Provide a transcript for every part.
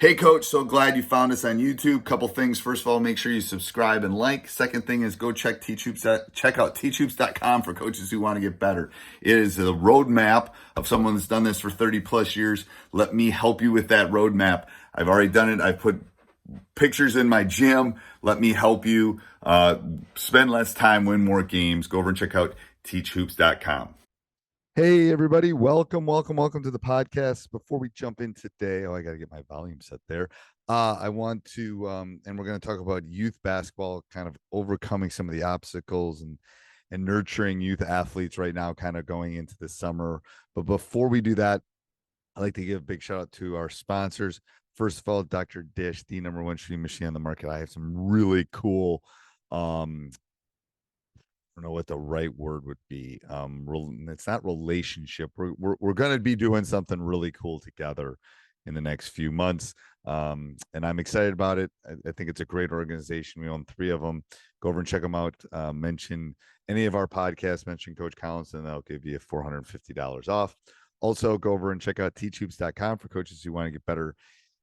Hey, Coach, so glad you found us on YouTube. Couple things. First of all, make sure you subscribe and like. Second thing is go check check out teachhoops.com for coaches who want to get better. It is a roadmap of someone that's done this for 30 plus years. Let me help you with that roadmap. I've already done it. I've put pictures in my gym. Let me help you spend less time, win more games. Go over and check out teachhoops.com. Hey, everybody. Welcome to the podcast. Before we jump in today, I got to get my volume set there. I want to, and we're going to talk about youth basketball, kind of overcoming some of the obstacles and nurturing youth athletes right now, kind of going into the summer. But before we do that, I'd like to give a big shout out to our sponsors. First of all, Dr. Dish, the number one shooting machine on the market. I have some really cool I don't know what the right word would be. It's not relationship. We're going to be doing something really cool together in the next few months, and I'm excited about it. I think it's a great organization. We own 3 of them. Go over and check them out. Mention any of our podcasts. Mention Coach Collins, and they'll give you $450 off. Also, go over and check out teachhoops.com for coaches who want to get better.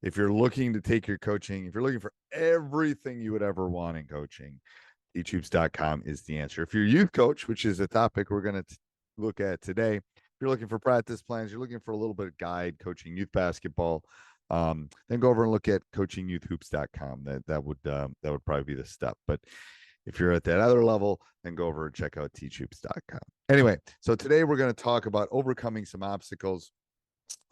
If you're looking to take your coaching, if you're looking for everything you would ever want in coaching, teachhoops.com is the answer. If you're a youth coach, which is a topic we're going to look at today, if you're looking for practice plans, you're looking for a little bit of guide coaching youth basketball, then go over and look at coachingyouthhoops.com. That would probably be the step. But if you're at that other level, then go over and check out teachhoops.com. Anyway, so today we're going to talk about overcoming some obstacles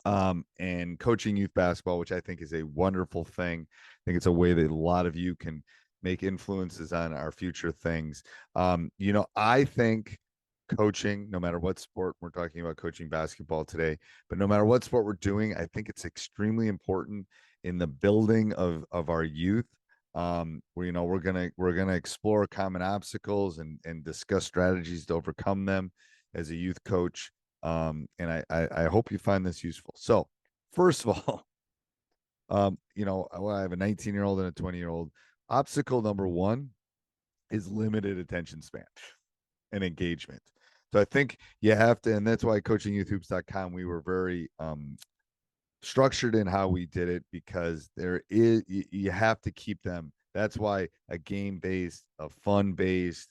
and coaching youth basketball, which I think is a wonderful thing. I think it's a way that a lot of you can make influences on our future things. I think coaching, no matter what sport we're talking about, coaching basketball today, but no matter what sport we're doing, I think it's extremely important in the building of our youth. We're gonna explore common obstacles and discuss strategies to overcome them as a youth coach. And I hope you find this useful. So, first of all, I have a 19-year-old and a 20-year-old. Obstacle number 1 is limited attention span and engagement. So I think you have to, and that's why coachingyouthhoops.com, we were very structured in how we did it, because you have to keep them. That's why a game-based, a fun-based,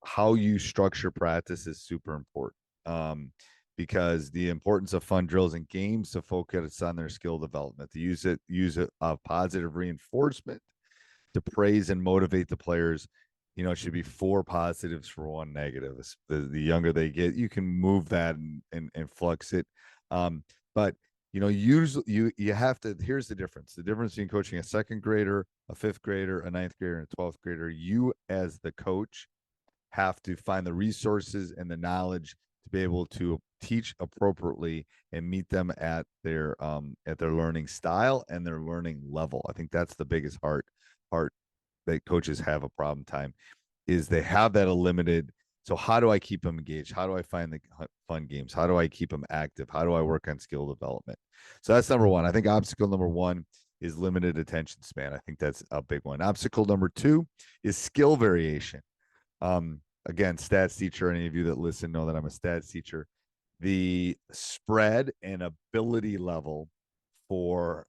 how you structure practice is super important. Because the importance of fun drills and games to focus on their skill development, to use it positive reinforcement to praise and motivate the players. It should be 4 positives for 1 negative. The younger they get, you can move that and flux it. But usually you have to. Here's the difference. The difference between coaching a 2nd grader, a 5th grader, a 9th grader, and a 12th grader. You as the coach have to find the resources and the knowledge to be able to teach appropriately and meet them at their learning style and their learning level. I think that's the biggest part that coaches have a problem time, is they have that limited. So how do I keep them engaged? How do I find the fun games? How do I keep them active? How do I work on skill development? So that's number 1. I think obstacle number 1 is limited attention span. I think that's a big one. Obstacle number 2 is skill variation. Again, stats teacher, any of you that listen know that I'm a stats teacher. The spread and ability level for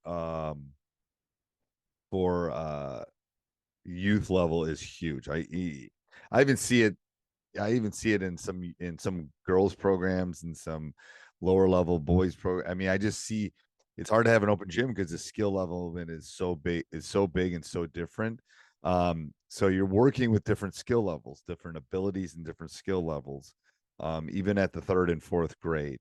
youth level is huge. I even see it. I even see it in some girls programs and some lower level boys program. I mean, I just see it's hard to have an open gym because the skill level of it is so big and so different. So you're working with different skill levels, different abilities, and different skill levels, even at the 3rd and 4th grade.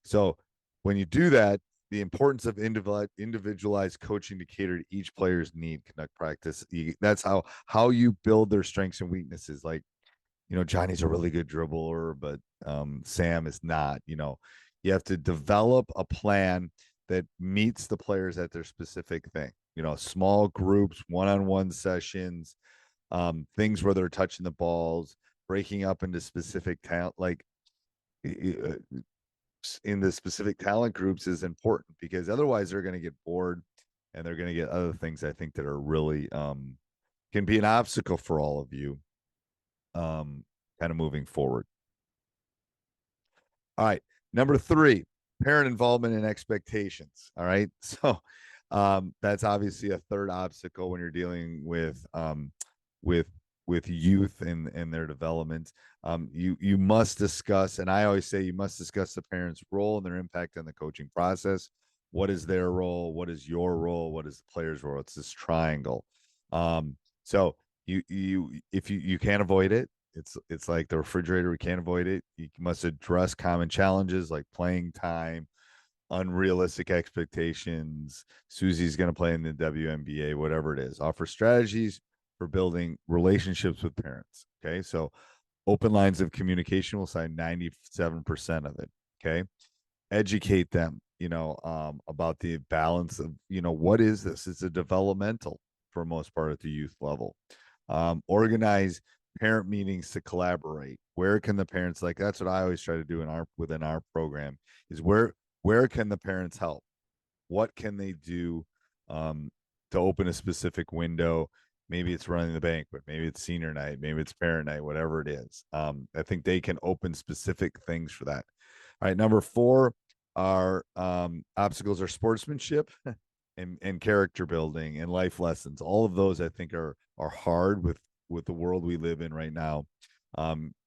So when you do that, the importance of individualized coaching to cater to each player's need, conduct practice. That's how you build their strengths and weaknesses. Like, Johnny's a really good dribbler, but Sam is not. You have to develop a plan that meets the players at their specific thing. Small groups, one-on-one sessions, things where they're touching the balls, breaking up into specific talent, like in the specific talent groups is important, because otherwise they're going to get bored and they're going to get other things, I think, that are really can be an obstacle for all of you kind of moving forward. All right. Number 3, parent involvement and expectations. All right. So that's obviously a third obstacle when you're dealing with with youth and their development. You must discuss, and I always say you must discuss the parents' role and their impact on the coaching process. What is their role? What is your role? What is the player's role? It's this triangle. So you if you can't avoid it, it's like the refrigerator. We can't avoid it. You must address common challenges like playing time, unrealistic expectations. Susie's going to play in the WNBA, whatever it is. Offer strategies for building relationships with parents. Okay. So open lines of communication will sign 97% of it. Okay. Educate them, about the balance of, what is this? It's a developmental for most part at the youth level. Organize parent meetings to collaborate. Where can the parents, like, that's what I always try to do within our program, is where can the parents help? What can they do to open a specific window? Maybe it's running the banquet, maybe it's senior night, maybe it's parent night, whatever it is. I think they can open specific things for that. All right, number 4 are obstacles are sportsmanship and character building and life lessons. All of those I think are hard with the world we live in right now.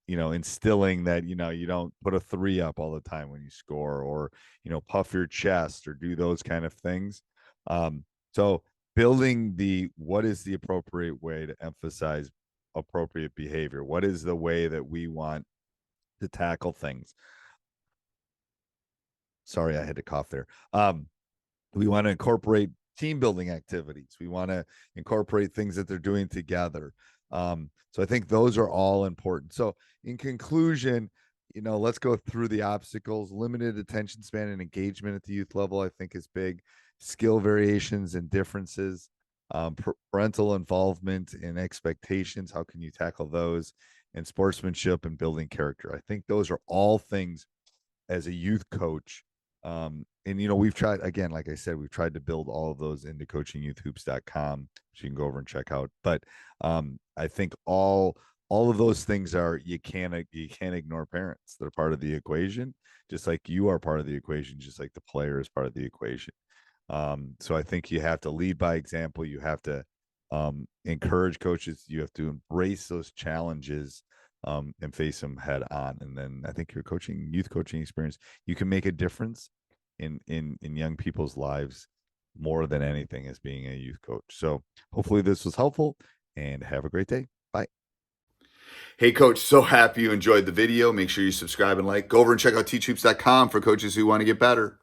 Instilling that, you don't put a 3 up all the time when you score, or, puff your chest or do those kind of things. So building what is the appropriate way to emphasize appropriate behavior? What is the way that we want to tackle things? Sorry, I had to cough there. We want to incorporate team building activities. We want to incorporate things that they're doing together. So I think those are all important. So in conclusion, let's go through the obstacles. Limited attention span and engagement at the youth level, I think, is big. Skill variations and differences, parental involvement and expectations. How can you tackle those? And sportsmanship and building character. I think those are all things as a youth coach. And we've tried, again, like I said, we've tried to build all of those into coachingyouthhoops.com, which you can go over and check out. But I think all of those things you can't ignore parents. They're part of the equation, just like you are part of the equation, just like the player is part of the equation. So I think you have to lead by example. You have to encourage coaches. You have to embrace those challenges and face them head on. And then I think your youth coaching experience, you can make a difference in young people's lives more than anything as being a youth coach. So hopefully this was helpful, and have a great day. Bye. Hey, Coach, so happy you enjoyed the video. Make sure you subscribe and like. Go over and check out teachhoops.com for coaches who want to get better.